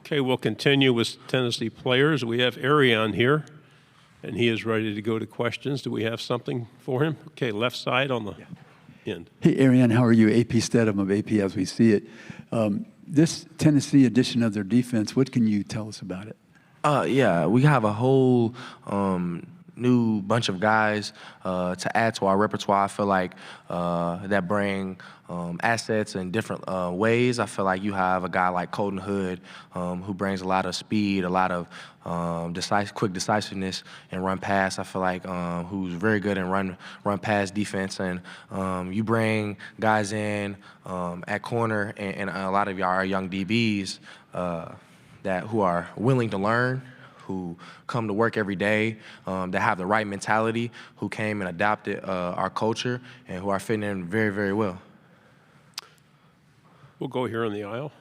Okay, we'll continue with Tennessee players. We have Arion here, and he is ready to go to questions. Do we have something for him? Okay, left side on the end. Hey, Arion, how are you? AP Stedham of AP as we see it. This Tennessee edition of their defense, what can you tell us about it? Yeah, we have a whole new bunch of guys to add to our repertoire. I feel like that bring assets in different ways. I feel like you have a guy like Colton Hood who brings a lot of speed, a lot of quick decisiveness and run pass. I feel like who's very good in run pass defense. And you bring guys in at corner, and a lot of y'all are young DBs who are willing to learn, who come to work every day, that have the right mentality, who came and adopted our culture, and who are fitting in very, very well. We'll go here in the aisle.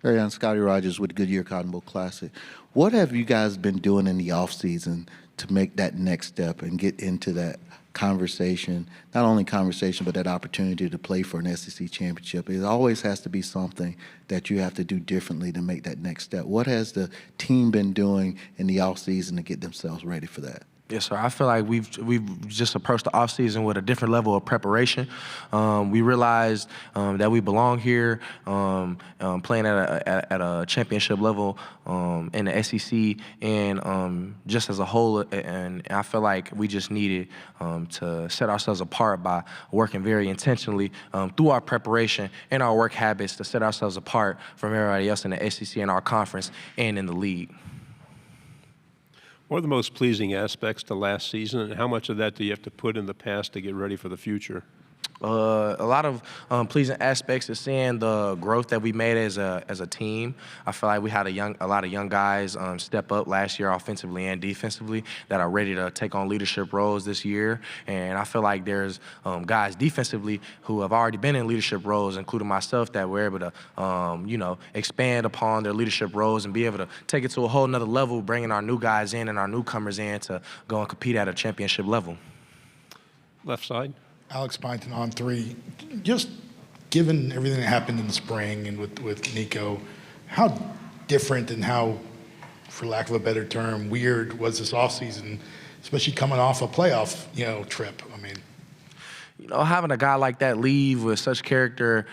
Arion, Scotty Rogers with Goodyear Cotton Bowl Classic. What have you guys been doing in the offseason to make that next step and get into that conversation, not only conversation, but that opportunity to play for an SEC championship? It always has to be something that you have to do differently to make that next step. What has the team been doing in the offseason to get themselves ready for that? Yes, sir. I feel like we've just approached the offseason with a different level of preparation. We realized that we belong here, playing at a championship level in the SEC, and just as a whole. And I feel like we just needed to set ourselves apart by working very intentionally through our preparation and our work habits to set ourselves apart from everybody else in the SEC and our conference and in the league. What are the most pleasing aspects to last season, and how much of that do you have to put in the past to get ready for the future? A lot of pleasing aspects is seeing the growth that we made as a team. I feel like we had a lot of young guys step up last year offensively and defensively that are ready to take on leadership roles this year. And I feel like there's guys defensively who have already been in leadership roles, including myself, that were able to expand upon their leadership roles and be able to take it to a whole nother level, bringing our new guys in and our newcomers in to go and compete at a championship level. Left side. Alex Bonton on three. Just given everything that happened in the spring and with Nico, how different and how, for lack of a better term, weird was this offseason, especially coming off a playoff, trip? I mean, having a guy like that leave with such character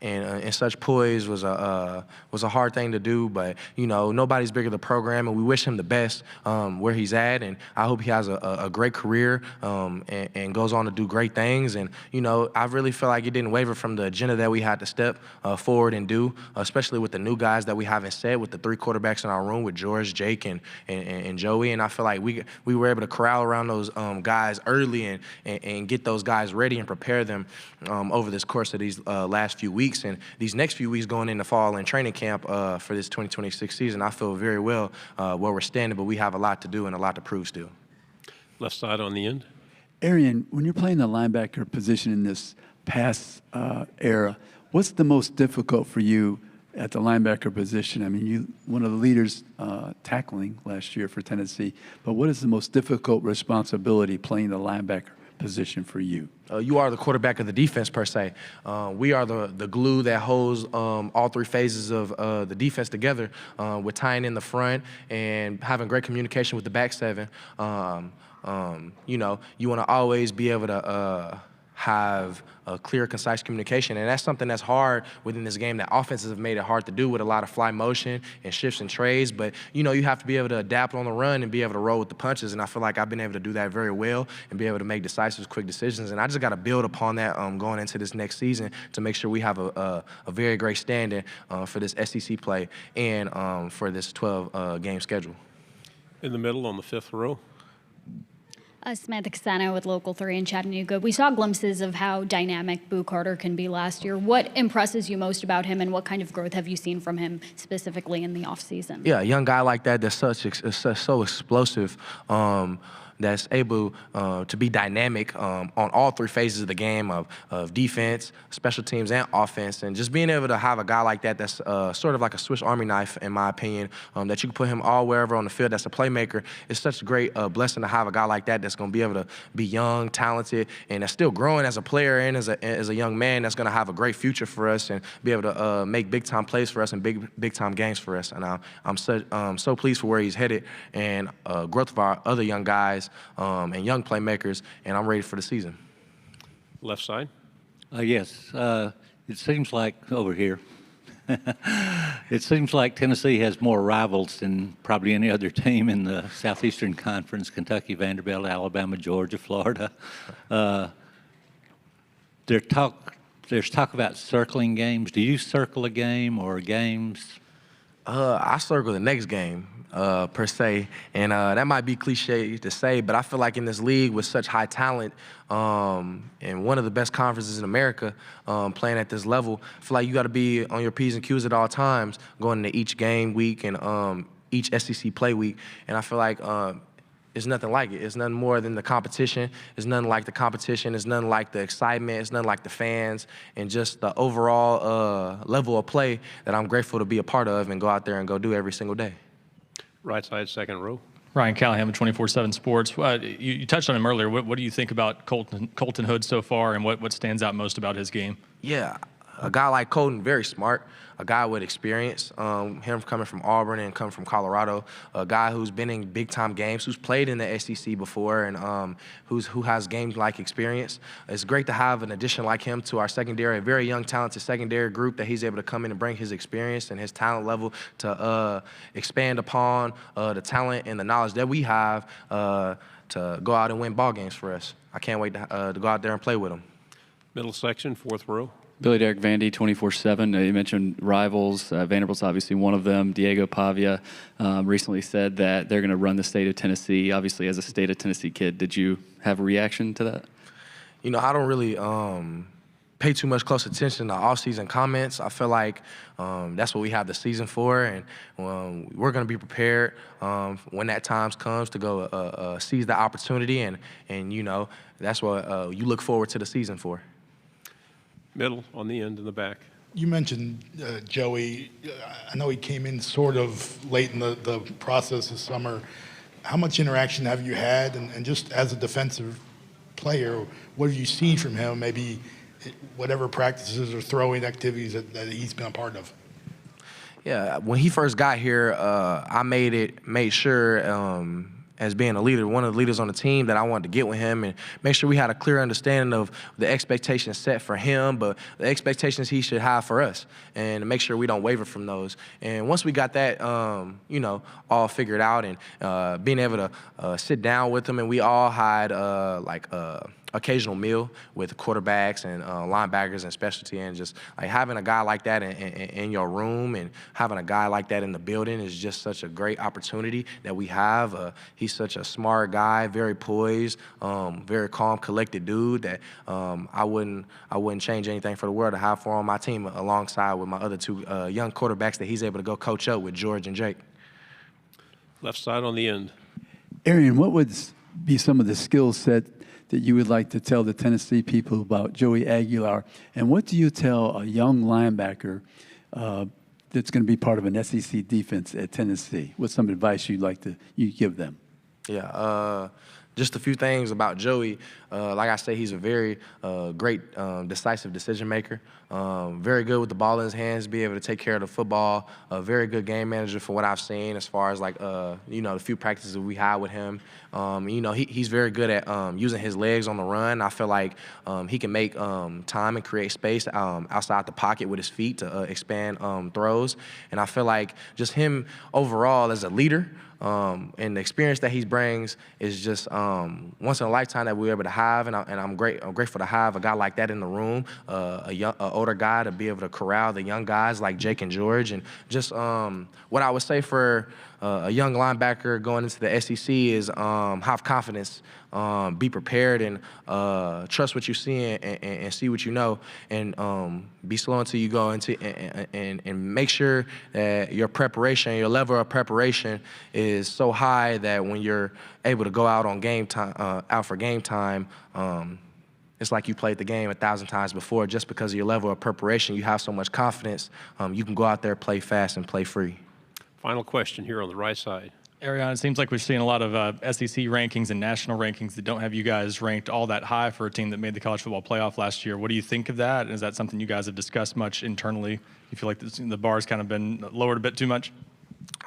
and such poise was a hard thing to do, but nobody's bigger than the program, and we wish him the best where he's at, and I hope he has a great career and goes on to do great things. And I really feel like it didn't waver from the agenda that we had to step forward and do, especially with the new guys that we haven't set, with the three quarterbacks in our room with George, Jake, and Joey. And I feel like we were able to corral around those guys early and get those guys ready and prepare them over this course of these last few weeks. And these next few weeks going into fall and training camp for this 2026 season, I feel very well where we're standing, but we have a lot to do and a lot to prove still. Left side on the end. Arion, when you're playing the linebacker position in this past era, what's the most difficult for you at the linebacker position? I mean, you one of the leaders tackling last year for Tennessee, but what is the most difficult responsibility playing the linebacker position for you? You are the quarterback of the defense, per se. We are the glue that holds all three phases of the defense together, with tying in the front and having great communication with the back seven. You want to always be able to have a clear, concise communication, and that's something that's hard within this game that offenses have made it hard to do with a lot of fly motion and shifts and trades. But you have to be able to adapt on the run and be able to roll with the punches, and I feel like I've been able to do that very well and be able to make decisive, quick decisions. And I just got to build upon that going into this next season to make sure we have a very great standing for this SEC play and for this 12-game schedule. In the middle on the fifth row. Samantha Casano with Local 3 in Chattanooga. We saw glimpses of how dynamic Boo Carter can be last year. What impresses you most about him, and what kind of growth have you seen from him specifically in the offseason? Yeah, a young guy like that that's so explosive. that's able to be dynamic on all three phases of the game of defense, special teams, and offense. And just being able to have a guy like that that's sort of like a Swiss Army knife, in my opinion, that you can put him all wherever on the field that's a playmaker. It's such a great blessing to have a guy like that that's going to be able to be young, talented, and that's still growing as a player and as a young man that's going to have a great future for us and be able to make big-time plays for us and big-time games for us. And I'm so pleased for where he's headed and growth of our other young guys and young playmakers, and I'm ready for the season. Left side. Yes, it seems like over here. It seems like Tennessee has more rivals than probably any other team in the Southeastern Conference: Kentucky, Vanderbilt, Alabama, Georgia, Florida. There's talk about circling games. Do you circle a game or games? I circle the next game, per se, and that might be cliche to say, but I feel like in this league with such high talent and one of the best conferences in America playing at this level, I feel like you got to be on your P's and Q's at all times going into each game week and each SEC play week, and I feel like it's nothing like it. It's nothing more than the competition. It's nothing like the competition. It's nothing like the excitement. It's nothing like the fans and just the overall level of play that I'm grateful to be a part of and go out there and go do every single day. Right side, second row. Ryan Callahan with 24/7 Sports. You touched on him earlier. What do you think about Colton Hood so far, and what stands out most about his game? Yeah, a guy like Colton, very smart, a guy with experience, him coming from Auburn and coming from Colorado, a guy who's been in big-time games, who's played in the SEC before, and who has game-like experience. It's great to have an addition like him to our secondary, a very young, talented secondary group that he's able to come in and bring his experience and his talent level to expand upon the talent and the knowledge that we have to go out and win ball games for us. I can't wait to go out there and play with him. Middle section, fourth row. Billy Derek Vandy, 24/7. You mentioned rivals. Vanderbilt's obviously one of them. Diego Pavia recently said that they're going to run the state of Tennessee. Obviously, as a state of Tennessee kid, did you have a reaction to that? You know, I don't really pay too much close attention to off-season comments. I feel like that's what we have the season for, and we're going to be prepared when that time comes to go seize the opportunity, and you know, that's what you look forward to the season for. Middle, on the end, in the back. You mentioned Joey. I know he came in sort of late in the process this summer. How much interaction have you had? And just as a defensive player, what have you seen from him, maybe whatever practices or throwing activities that he's been a part of? Yeah, when he first got here, I made sure as being a leader, one of the leaders on the team, that I wanted to get with him and make sure we had a clear understanding of the expectations set for him, but the expectations he should have for us, and to make sure we don't waver from those. And once we got that, you know, all figured out, and being able to sit down with him, and we all had occasional meal with quarterbacks and linebackers and specialty, and just like having a guy like that in your room and having a guy like that in the building is just such a great opportunity that we have. He's such a smart guy, very poised, very calm, collected dude that I wouldn't change anything for the world to have for on my team alongside with my other two young quarterbacks that he's able to go coach up with, George and Jake. Left side on the end. Arion, what would be some of the skill set that you would like to tell the Tennessee people about Joey Aguilar? And what do you tell a young linebacker that's going to be part of an SEC defense at Tennessee? What's some advice you give them? Yeah, just a few things about Joey. Like I say, he's a very great, decisive decision maker. Very good with the ball in his hands, be able to take care of the football. A very good game manager for what I've seen as far as you know, the few practices we had with him. You know, he's very good at using his legs on the run. I feel like he can make time and create space outside the pocket with his feet to expand throws. And I feel like just him overall as a leader, and the experience that he brings is just once in a lifetime that we're able to have, and I'm grateful to have a guy like that in the room, a older guy to be able to corral the young guys like Jake and George, and just what I would say for a young linebacker going into the SEC is have confidence be prepared and trust what you see and see what you know, and be slow until you go into and make sure that your preparation, your level of preparation is so high that when you're able to go out on game time, out for game time, it's like you played the game 1,000 times before. Just because of your level of preparation, you have so much confidence, you can go out there, play fast, and play free. Final question here on the right side. Arion, it seems like we've seen a lot of SEC rankings and national rankings that don't have you guys ranked all that high for a team that made the college football playoff last year. What do you think of that? Is that something you guys have discussed much internally? You feel like the bar's kind of been lowered a bit too much?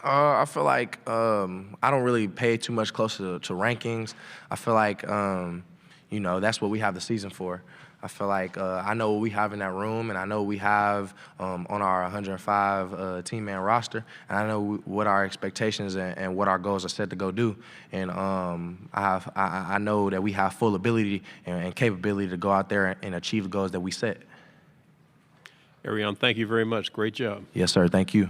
I feel like I don't really pay too much closer to rankings. I feel like, you know, that's what we have the season for. I feel like I know what we have in that room, and I know what we have on our 105 team-man roster, and I know what our expectations and what our goals are set to go do. And I know that we have full ability and capability to go out there and achieve the goals that we set. Arion, thank you very much. Great job. Yes, sir. Thank you.